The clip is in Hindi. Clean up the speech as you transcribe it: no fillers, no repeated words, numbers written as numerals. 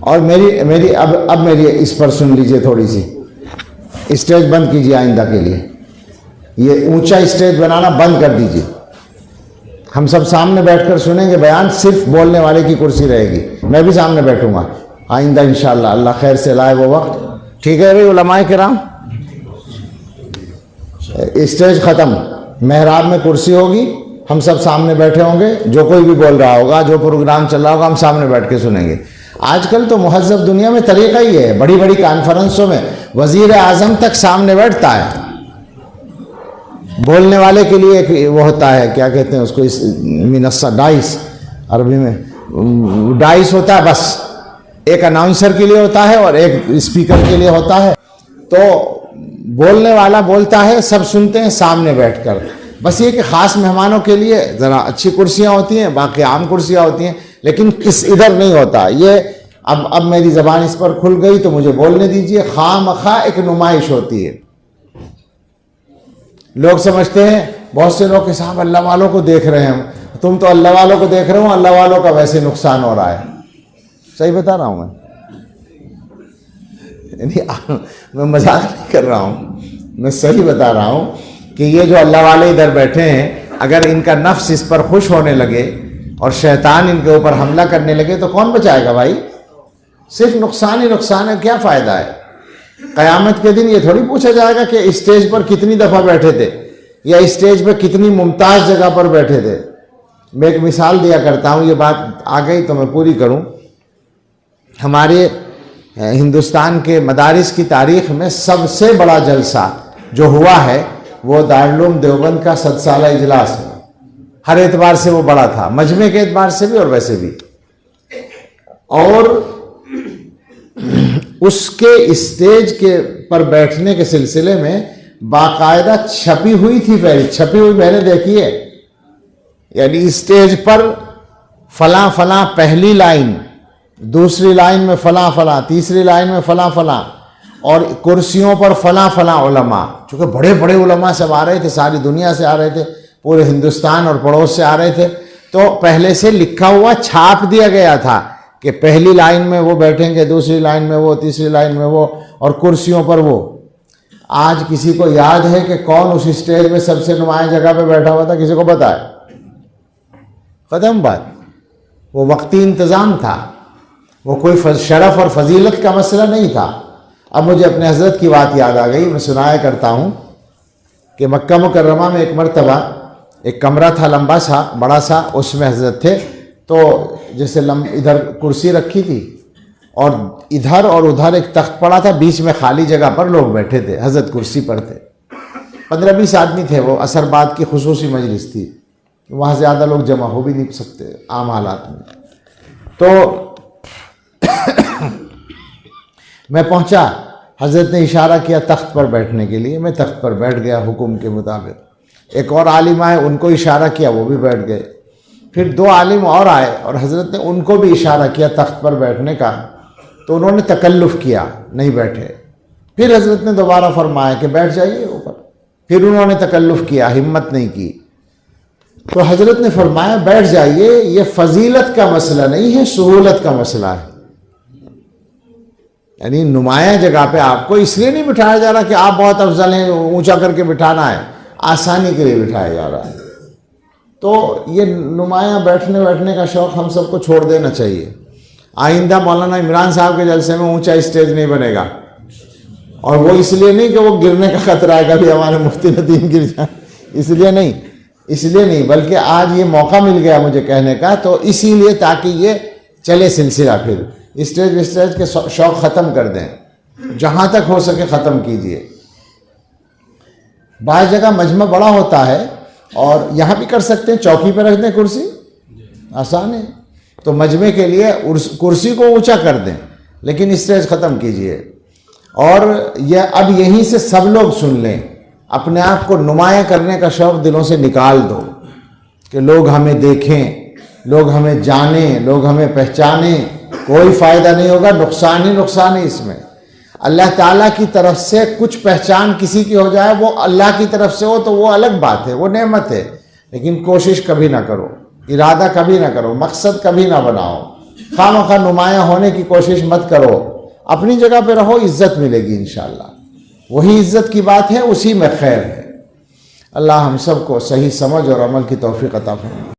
और मेरी अब मेरी इस पर सुन लीजिए थोड़ी सी। स्टेज बंद कीजिए आइंदा के लिए, ये ऊंचा स्टेज बनाना बंद कर दीजिए। हम सब सामने बैठकर सुनेंगे बयान, सिर्फ बोलने वाले की कुर्सी रहेगी, मैं भी सामने बैठूंगा आइंदा इंशाअल्लाह। अल्लाह खैर से लाए वो वक्त। ठीक है भाई उलमाए किराम, स्टेज ख़त्म, मेहराब में कुर्सी होगी, हम सब सामने बैठे होंगे, जो कोई भी बोल रहा होगा, जो प्रोग्राम चल रहा होगा, हम सामने बैठ के सुनेंगे। आजकल तो मुहज़्ज़ब दुनिया में तरीक़ा ही है, बड़ी बड़ी कॉन्फ्रेंसों में वज़ीर आज़म तक सामने बैठता है। बोलने वाले के लिए एक वो होता है, क्या कहते हैं उसको, इस मिनस्सा डाइस, अरबी में डाइस होता है, बस एक अनाउंसर के लिए होता है और एक स्पीकर के लिए होता है। तो बोलने वाला बोलता है, सब सुनते हैं सामने बैठकर। बस ये कि ख़ास मेहमानों के लिए ज़रा अच्छी कुर्सियाँ होती हैं, बाकी आम कुर्सियाँ होती हैं, लेकिन इस इधर नहीं होता ये। अब मेरी ज़बान इस पर खुल गई तो मुझे बोलने दीजिए। खामखा एक नुमाइश होती है। लोग समझते हैं, बहुत से लोग कि साहब अल्लाह वालों को देख रहे हैं हम, तुम तो अल्लाह वालों को देख रहे हो, अल्लाह वालों का वैसे नुकसान हो रहा है। सही बता रहा हूँ मैं मजाक नहीं कर रहा हूँ, मैं सही बता रहा हूँ कि ये जो अल्लाह वाले इधर बैठे हैं, अगर इनका नफ्स इस पर खुश होने लगे और शैतान इनके ऊपर हमला करने लगे तो कौन बचाएगा भाई? सिर्फ नुकसान ही नुकसान है, क्या फ़ायदा है? क़यामत के दिन ये थोड़ी पूछा जाएगा कि स्टेज पर कितनी दफ़ा बैठे थे या स्टेज पर कितनी मुमताज़ जगह पर बैठे थे। मैं एक मिसाल दिया करता हूँ, ये बात आ गई तो मैं पूरी करूँ। हमारे हिंदुस्तान के मदारिस की तारीख़ में सबसे बड़ा जलसा जो हुआ है वो दारुल देवबंद का 7 साला इजलास है। हर एतबार से वो बड़ा था, मजमे के एतबार से भी और वैसे भी। और उसके स्टेज के पर बैठने के सिलसिले में बाकायदा छपी हुई थी, छपी हुई मैंने देखी है। यानी स्टेज पर फला फला पहली लाइन, दूसरी लाइन में फला फला, तीसरी लाइन में फला फला, और कुर्सियों पर फला फला उलमा। चूँकि बड़े बड़े उलमा सब आ रहे थे, सारी दुनिया से आ रहे थे, पूरे हिंदुस्तान और पड़ोस से आ रहे थे। तो पहले से लिखा हुआ छाप दिया गया था कि पहली लाइन में वो बैठेंगे, दूसरी लाइन में वो, तीसरी लाइन में वो, और कुर्सियों पर वो। आज किसी को याद है कि कौन उस स्टेज में सबसे नुमाया जगह पे बैठा हुआ था? किसी को पता है? ख़त्म बात। वो वक्ती इंतज़ाम था, वो कोई शरफ और फजीलत का मसला नहीं था। अब मुझे अपने हज़रत की बात याद आ गई, मैं सुनाया करता हूँ कि मक्का मुकर्रमा में एक मरतबा एक कमरा था लंबा सा, बड़ा सा, उसमें हज़रत थे। तो जैसे इधर कुर्सी रखी थी और इधर और उधर एक तख्त पड़ा था, बीच में खाली जगह पर लोग बैठे थे, हज़रत कुर्सी पर थे। 15-20 आदमी थे। वो असरबाद की खुसूसी मजलिस थी, वहाँ ज़्यादा लोग जमा हो भी नहीं सकते आम हालात में। तो मैं पहुंचा, हज़रत ने इशारा किया तख्त पर बैठने के लिए, मैं तख्त पर बैठ गया हुक्म के मुताबिक। एक और आलिम आए, उनको इशारा किया, वो भी बैठ गए। फिर 2 आलिम और आए और हज़रत ने उनको भी इशारा किया तख्त पर बैठने का, तो उन्होंने तकल्लुफ़ किया, नहीं बैठे। फिर हज़रत ने दोबारा फरमाया कि बैठ जाइए ऊपर, फिर उन्होंने तकल्लुफ़ किया, हिम्मत नहीं की। तो हज़रत ने फरमाया बैठ जाइए, ये फजीलत का मसला नहीं है, सहूलत का मसला है। यानी नुमाया जगह पे आपको इसलिए नहीं बिठाया जा रहा कि आप बहुत अफजल हैं, ऊंचा करके बिठाना है, आसानी के लिए बिठाया जा रहा है। तो ये नुमाया बैठने का शौक़ हम सबको छोड़ देना चाहिए। आइंदा मौलाना इमरान साहब के जलसे में ऊंचा स्टेज नहीं बनेगा, और वो इसलिए नहीं कि वो गिरने का खतरा है, कभी हमारे मुफ्ती नदीम गिर जाए, इसलिए नहीं, बल्कि आज ये मौका मिल गया मुझे कहने का, तो इसीलिए ताकि ये चले सिलसिला। फिर स्टेज के शौक़ ख़त्म कर दें, जहाँ तक हो सके ख़त्म कीजिए। बाज़ जगह मजमा बड़ा होता है और यहाँ भी कर सकते हैं, चौकी पर रख दें कुर्सी, आसान है। तो मजमे के लिए कुर्सी को ऊंचा कर दें, लेकिन स्टेज ख़त्म कीजिए। और यह अब यहीं से सब लोग सुन लें, अपने आप को नुमाया करने का शौक़ दिलों से निकाल दो कि लोग हमें देखें, लोग हमें जानें, लोग हमें पहचानें। कोई फ़ायदा नहीं होगा, नुकसान ही नुकसान है इसमें। अल्लाह ताला की तरफ से कुछ पहचान किसी की हो जाए, वो अल्लाह की तरफ से हो तो वो अलग बात है, वो नेमत है। लेकिन कोशिश कभी ना करो, इरादा कभी ना करो, मकसद कभी ना बनाओ खामखा नुमाया होने की कोशिश मत करो, अपनी जगह पे रहो, इज्जत मिलेगी इंशाअल्लाह। वही इज्जत की बात है, उसी में खैर है। अल्लाह हम सबको सही समझ और अमल की तौफीक अता फरमाए।